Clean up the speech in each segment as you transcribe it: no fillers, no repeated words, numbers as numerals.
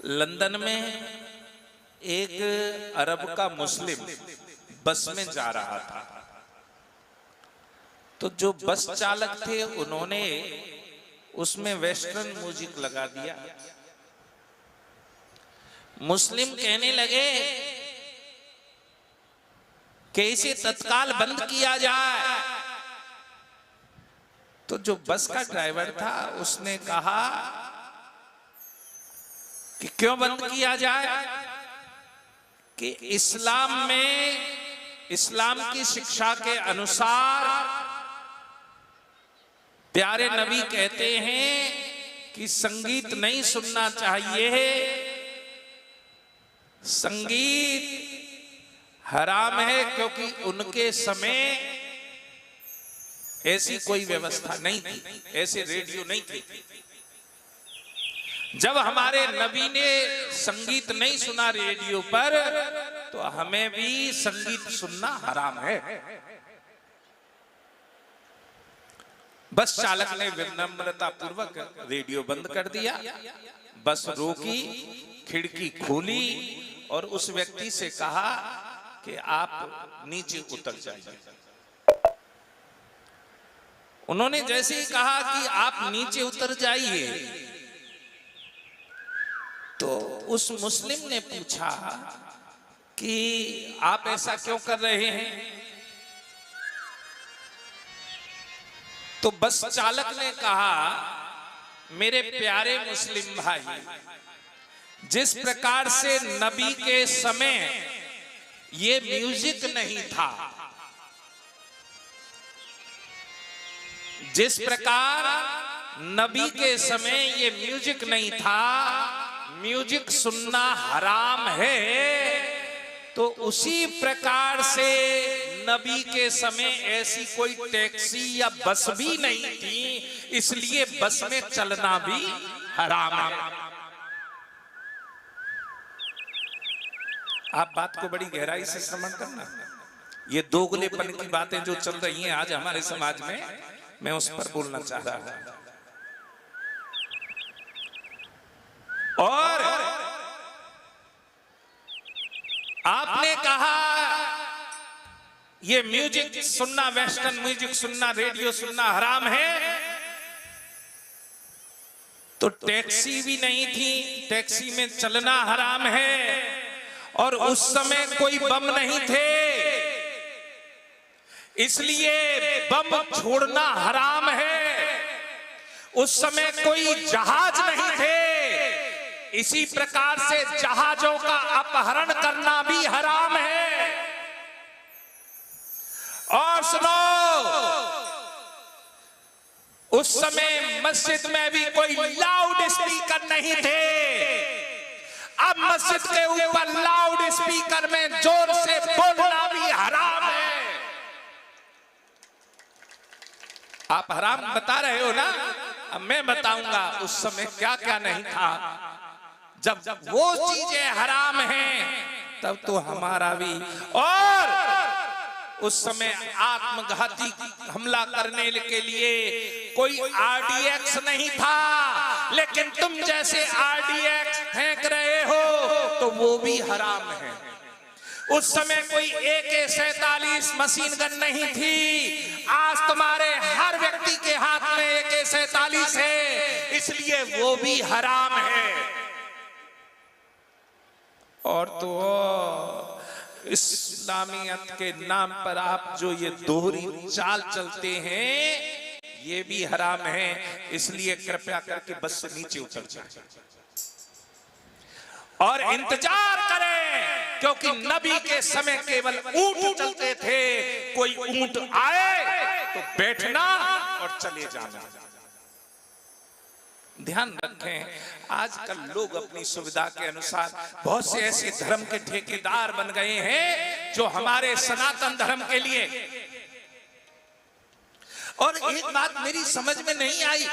London में एक अरब का मुस्लिम बस में जा रहा था, तो जो बस चालक थे उन्होंने उसमें वेस्टर्न म्यूजिक लगा दिया। मुस्लिम कहने लगे कि इसे तत्काल बंद किया जाए। तो जो बस का ड्राइवर था उसने कहा कि क्यों बंद किया जाए, कि इस्लाम में इस्लाम की शिक्षा के अनुसार प्यारे नबी कहते हैं कि संगीत नहीं सुनना चाहिए, संगीत हराम है, क्योंकि उनके समय ऐसी कोई व्यवस्था नहीं थी, ऐसे रेडियो नहीं थे। जब हमारे नबी ने संगीत नहीं सुना रेडियो पर, तो हमें भी संगीत सुनना हराम है। बस चालक ने विनम्रता पूर्वक रेडियो बंद कर दिया, बस रोकी, खिड़की खोली और उस व्यक्ति से कहा कि आप नीचे उतर जाइए। उन्होंने जैसे ही कहा कि आप नीचे उतर जाइए, तो उस मुस्लिम ने पूछा कि आप ऐसा क्यों कर रहे हैं। तो बस चालक ने कहा, मेरे प्यारे मुस्लिम भाई, जिस प्रकार से नबी के समय ये म्यूजिक नहीं था, जिस प्रकार नबी के समय ये म्यूजिक नहीं था, म्यूजिक सुनना हराम है, तो उसी प्रकार से नबी के समय ऐसी कोई टैक्सी या बस भी नहीं थी, इसलिए बस में चलना भी हराम है। आप बात को बड़ी गहराई से समझ करना। ये दोगलेपन की बातें जो चल रही हैं आज हमारे समाज में, मैं उस पर बोलना चाह रहा हूं। और आपने कहा ये म्यूजिक सुनना, वेस्टर्न म्यूजिक सुनना, रेडियो सुनना हराम है, तो टैक्सी भी नहीं थी, टैक्सी में चलना हराम है, और उस समय कोई बम नहीं थे, इसलिए बम छोड़ना हराम है। उस समय कोई जहाज नहीं थे, इसी प्रकार से जहाजों का अपहरण करना भी हराम है। और सुनो, उस समय मस्जिद में भी कोई लाउड स्पीकर नहीं थे, अब मस्जिद के ऊपर लाउड स्पीकर में जोर से बोलना भी हराम है। आप हराम बता रहे हो ना, अब मैं बताऊंगा उस समय क्या क्या नहीं था। जब वो चीजें हराम हैं, तब तो हमारा भी। और उस समय आत्मघाती हमला करने के लिए कोई RDX नहीं था, लेकिन तुम जैसे RDX फेंक रहे हो तो वो भी हराम है। उस समय कोई AK-47 मशीन गन नहीं थी, आज तुम्हारे हर व्यक्ति के हाथ में AK-47 है, इसलिए वो भी हराम है। और तो इस्लामियत के नाम पर आप जो ये दोहरी चाल चलते हैं, ये भी हराम है, इसलिए कृपया करके बस से नीचे उतर जाए और इंतजार करें, क्योंकि नबी के समय केवल ऊंट चलते थे, कोई ऊंट आए तो बैठना और चले जाना। ध्यान रखें, आजकल लोग अपनी सुविधा के अनुसार बहुत से ऐसे धर्म के ठेकेदार बन गए हैं जो हमारे सनातन धर्म के लिए। और एक बात मेरी समझ में नहीं आई,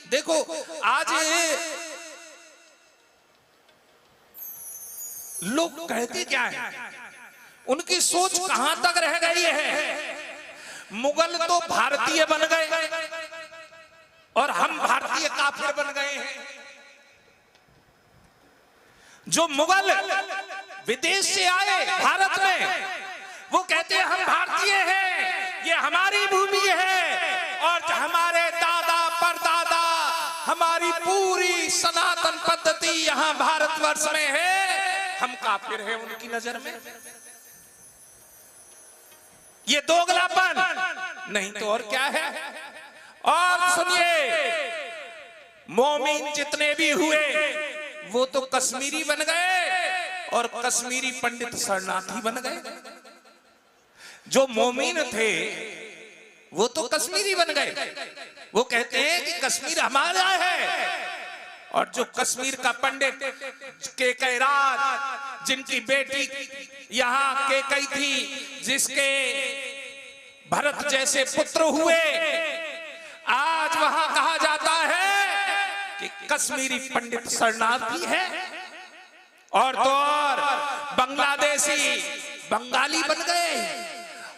देखो आज लोग कहते क्या है, उनकी सोच कहां तक रह गई है। मुगल तो भारतीय बन गए और हम भारतीय काफिर बन गए हैं। जो मुगल विदेश से आए भारत में, वो कहते हैं हम भारतीय हैं, ये हमारी भूमि है, और हमारे दादा परदादा, हमारी पूरी सनातन पद्धति यहाँ भारतवर्ष में है, हम काफिर हैं उनकी नजर में। ये दोगलापन नहीं तो और क्या है। और सुनिए, मोमिन जितने भी हुए वो तो कश्मीरी बन गए, और कश्मीरी पंडित शरणार्थी बन गए। जो मोमिन थे वो तो कश्मीरी बन गए, वो कहते हैं कि कश्मीर हमारा है, और जो कश्मीर का पंडित केकैराज, जिनकी बेटी यहाँ केकई थी, जिसके भरत जैसे पुत्र हुए, आज वहां कहा जाता है कि कश्मीरी पंडित शरणार्थी है। और तो और बांग्लादेशी बंगाली बन गए,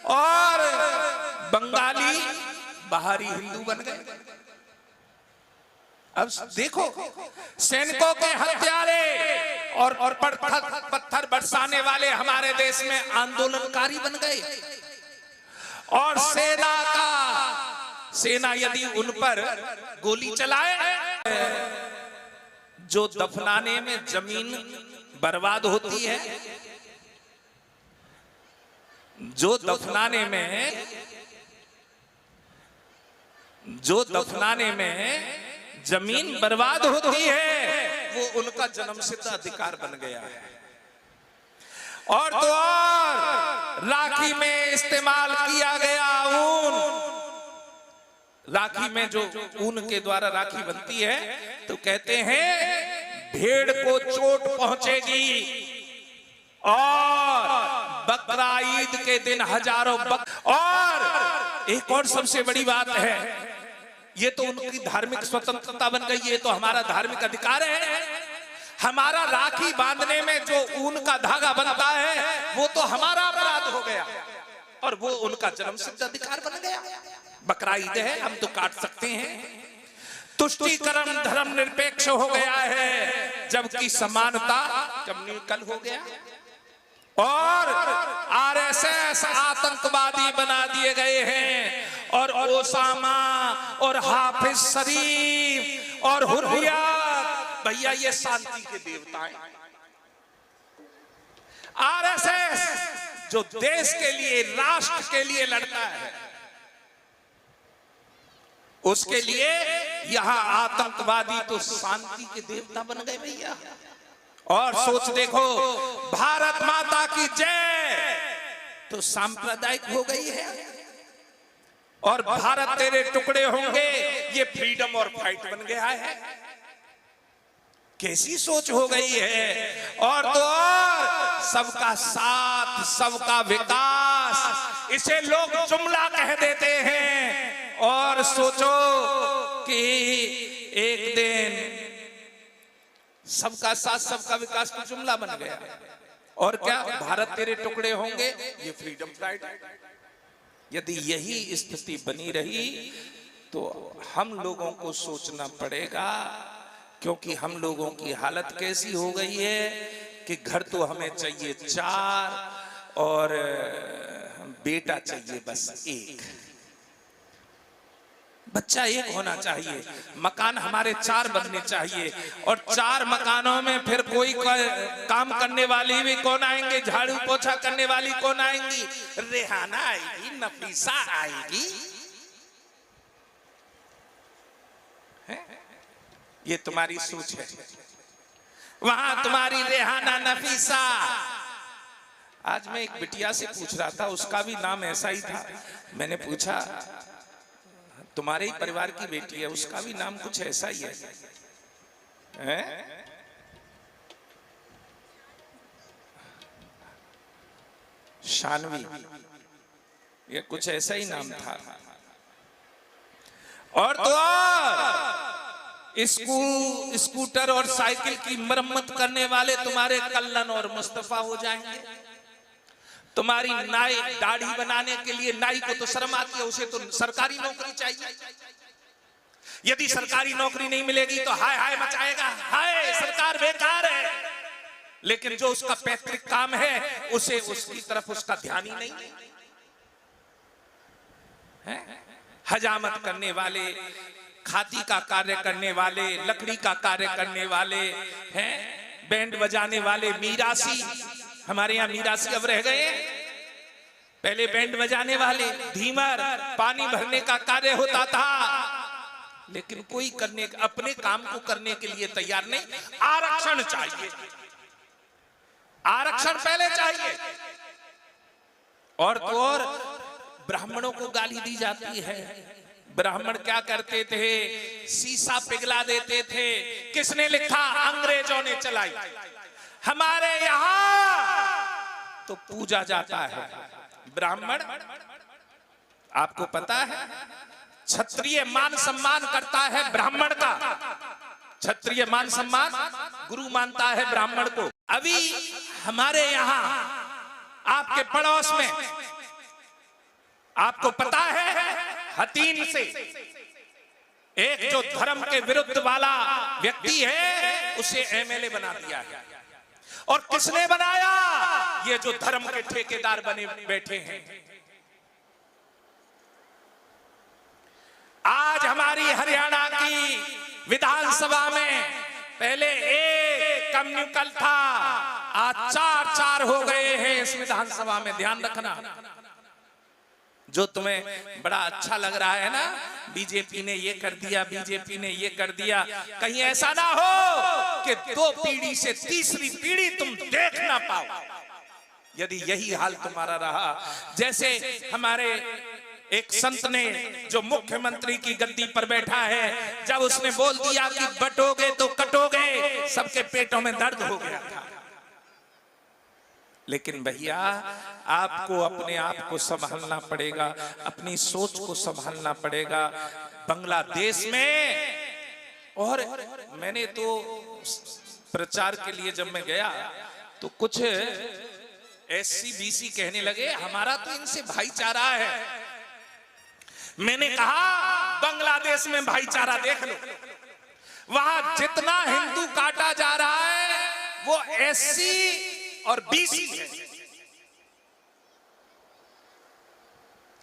और बंगाली बाहरी हिंदू बन गए। अब देखो, सैनिकों के हत्यारे और पत्थर बरसाने वाले हमारे देश में आंदोलनकारी बन गए, और सेना यदि उन पर गोली चलाए, जो दफनाने में जमीन बर्बाद होती है, जो दफनाने में जमीन बर्बाद होती है, वो उनका जन्मसिद्ध अधिकार बन गया है। और तो और राखी में इस्तेमाल किया गया ऊन, राखी में जो ऊन के द्वारा राखी बनती है, तो कहते हैं भेड़ को चोट पहुंचेगी, और बकरा ईद के दिन हजारों और एक और सबसे बड़ी बात है, ये तो उनकी धार्मिक स्वतंत्रता बन गई, ये तो हमारा धार्मिक अधिकार है। हमारा राखी बांधने में जो ऊन का धागा बनता है, वो तो हमारा अपराध हो गया, और वो उनका जन्मसिद्ध अधिकार बन गया। बकरा ईद है, हम तो काट सकते हैं। तुष्टीकरण धर्म निरपेक्ष हो गया है, जबकि समानता कम्युनिकल हो गया, और आरएसएस आतंकवादी बना दिए गए हैं, और ओसामा और हाफिज शरीफ और हुर्रियत, भैया ये शांति के देवता हैं। आरएसएस जो देश के लिए, राष्ट्र के लिए लड़ता है, उसके लिए यहां आतंकवादी तो शांति के देवता बन गए भैया। और सोच देखो, भारत माता की जय तो सांप्रदायिक हो गई है, और भारत तेरे टुकड़े होंगे ये फ्रीडम और फाइट बन गया है। कैसी सोच हो गई है। और तो और सबका साथ, सबका विकास, इसे लोग जुमला कह देते हैं, और सोचो कि एक दिन सबका साथ सबका विकास तो जुमला बन गया, और क्या भारत तेरे टुकड़े होंगे ये फ्रीडम फाइट। यदि यही स्थिति बनी रही तो हम लोगों को सोचना पड़ेगा, क्योंकि हम लोगों की हालत कैसी हो गई है कि घर तो हमें चाहिए 4 और बेटा चाहिए बस 1। बच्चा 1 होना चाहिए, मकान हमारे 4 बनने चाहिए, और 4 मकानों में फिर कोई काम करने वाली भी कौन आएंगे, झाड़ू पोछा करने वाली कौन आएंगी, रेहाना आएगी, नफीसा आएगी। ये तुम्हारी सोच है, वहां तुम्हारी रेहाना नफीसा। आज मैं एक बिटिया से पूछ रहा था, उसका भी नाम ऐसा ही था। मैंने पूछा तुम्हारे ही परिवार की बेटी है, उसका भी नाम कुछ ऐसा ही है? शानवी, ये कुछ ऐसा ही नाम था। और तो और स्कूटर और साइकिल की मरम्मत करने वाले तुम्हारे कल्लन और मुस्तफा हो जाएंगे। तुम्हारी नाई दाढ़ी बनाने के लिए नाई को तो शर्म आती है, उसे तो सरकारी नौकरी चाहिए। यदि सरकारी नौकरी नहीं मिलेगी तो हाय हाय मचाएगा, हाय सरकार बेकार है। लेकिन जो उसका पैतृक काम है उसे उसकी तरफ उसका ध्यान ही नहीं है। हजामत करने वाले, खादी का कार्य करने वाले, लकड़ी का कार्य करने वाले हैं, बैंड बजाने वाले, मीरासी, हमारे यहाँ मीरासी अब रह गए। पहले बैंड बजाने वाले, धीमर, पानी भरने का कार्य होता था, लेकिन कोई करने, अपने काम को करने के लिए तैयार नहीं। आरक्षण चाहिए, आरक्षण पहले चाहिए। और तो और ब्राह्मणों को गाली दी जाती है। ब्राह्मण क्या करते थे? शीशा पिघला देते थे। किसने लिखा? अंग्रेजों ने चलाई। हमारे यहां तो पूजा जाता है ब्राह्मण। आपको पता है क्षत्रिय मान सम्मान करता है ब्राह्मण का। क्षत्रिय मान सम्मान, गुरु मानता है ब्राह्मण को। अभी हमारे यहां आपके पड़ोस में, आपको पता है, हतीन से एक जो धर्म के विरुद्ध वाला व्यक्ति है उसे एमएलए बना दिया है। और किसने बनाया? ये जो धर्म के ठेकेदार बने बैठे हैं। आज हमारी हरियाणा की विधानसभा में पहले एक कम्युनिकल था, आज 4 हो गए हैं इस विधानसभा में। ध्यान रखना, जो तुम्हें बड़ा अच्छा लग रहा है ना, बीजेपी ने ये कर दिया, बीजेपी ने ये कर दिया, कहीं ऐसा ना हो कि 2 पीढ़ी से तीसरी पीढ़ी तुम देख ना पाओ। यदि यही हाल तुम्हारा रहा, जैसे हमारे एक संत ने जो मुख्यमंत्री की गद्दी पर बैठा है, जब उसने बोल दिया कि बटोगे तो कटोगे, सबके पेटों में दर्द हो गया था। लेकिन भैया आपको अपने आप को संभालना पड़ेगा, अपनी सोच को संभालना पड़ेगा। बांग्लादेश में, और मैंने तो प्रचार के लिए जब मैं गया तो कुछ एससी बीसी कहने लगे हमारा तो इनसे भाईचारा है। मैंने कहा बांग्लादेश में भाईचारा देख लो, वहां जितना हिंदू काटा जा रहा है वो एससी और बीसी है।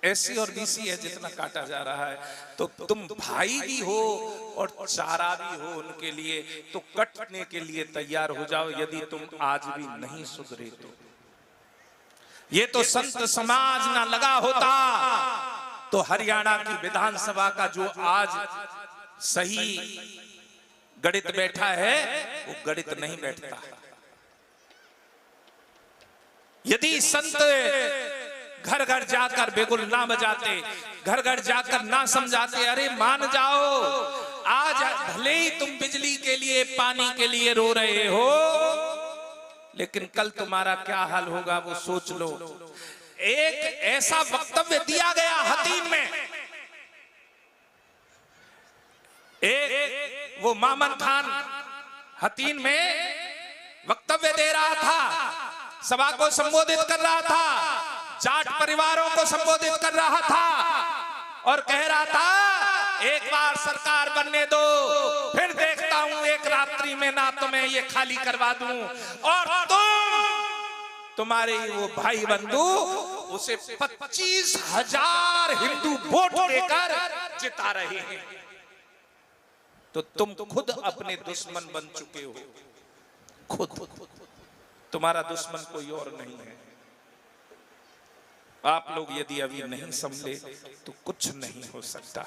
एससी और बीसी है जितना काटा जा रहा है। तो तुम भाई भी हो और चारा भी हो उनके लिए, तो कटने के लिए तैयार हो जाओ यदि तुम आज भी नहीं सुधरे तो। ये तो संत समाज ना लगा होता तो हरियाणा की विधानसभा का जो आज सही गणित बैठा है वो गणित नहीं बैठता। यदि संत घर घर जाकर बेगुल ना बजाते, घर घर जाकर ना समझाते, अरे मान जाओ, आज भले ही तुम बिजली के लिए, पानी के लिए रो रहे हो, लेकिन कल तुम्हारा क्या हाल होगा वो सोच लो। एक ऐसा वक्तव्य दिया गया हतीन में, एक वो मामन खान हतीन में वक्तव्य दे रहा था, सभा को संबोधित कर रहा था, जाट परिवारों को संबोधित कर रहा था और कह रहा था एक बार सरकार बनने दो, फिर देखता हूं एक रात्रि में ना तुम्हें ये खाली करवा दूं, और तुम्हारे वो भाई बंधु उसे 25,000 हिंदू वोट देकर जिता रहे हैं। तो तुम खुद अपने दुश्मन बन चुके हो, खुद। तुम्हारा दुश्मन कोई और नहीं है। आप लोग यदि अभी नहीं समझे तो कुछ नहीं हो सकता।